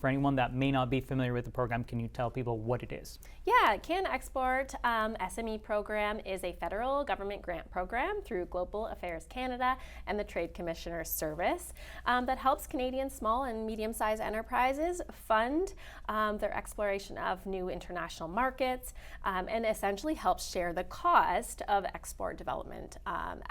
for anyone that may not be familiar with the program, can you tell people what it is? Yeah, CanExport SME program is a federal government grant program through Global Affairs Canada and the Trade Commissioner's Service that helps Canadian small and medium-sized enterprises fund their exploration of new international markets and essentially helps share the cost of export development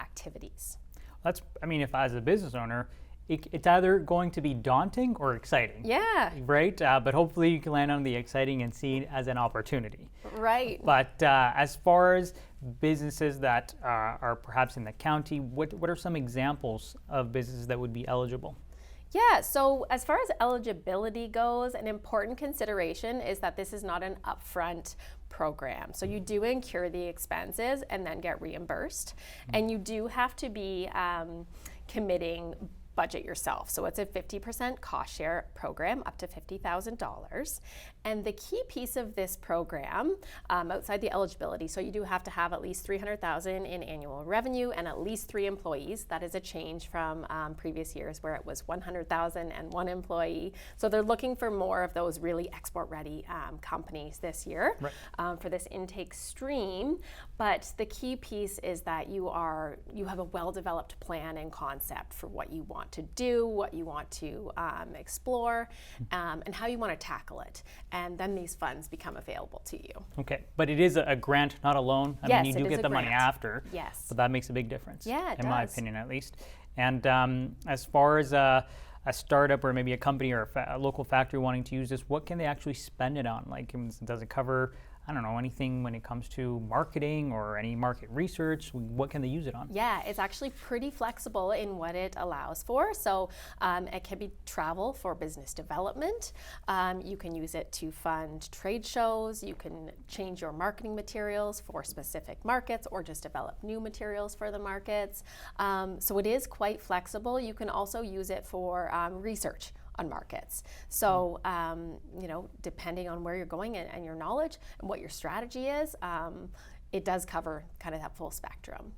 activities. That's, I mean, if as a business owner, it's either going to be daunting or exciting. Yeah. Right? But hopefully you can land on the exciting and see it as an opportunity. Right. But as far as businesses that are perhaps in the county, what are some examples of businesses that would be eligible? Yeah, so as far as eligibility goes, an important consideration is that this is not an upfront program. So you do incur the expenses and then get reimbursed. And you do have to be committing budget yourself. So it's a 50% cost share program up to $50,000. And the key piece of this program, outside the eligibility, so you do have to have at least $300,000 in annual revenue and at least 3 employees. That is a change from previous years where it was $100,000 and 1 employee. So they're looking for more of those really export-ready companies this year for this intake stream. But the key piece is that you have a well-developed plan and concept for what you want to do, what you want to explore, and how you want to tackle it. And then these funds become available to you. Okay, but it is a grant, not a loan. I mean, you do get the money after. Yes. But that makes a big difference. Yeah, it does. In my opinion, at least. And as far as a startup or maybe a company or a local factory wanting to use this, what can they actually spend it on? Like, does it cover, I don't know, anything when it comes to marketing or any market research? What can they use it on? Yeah, it's actually pretty flexible in what it allows for. So it can be travel for business development. You can use it to fund trade shows. You can change your marketing materials for specific markets or just develop new materials for the markets. So it is quite flexible. You can also use it for research on markets. So, depending on where you're going and your knowledge and what your strategy is, it does cover kind of that full spectrum.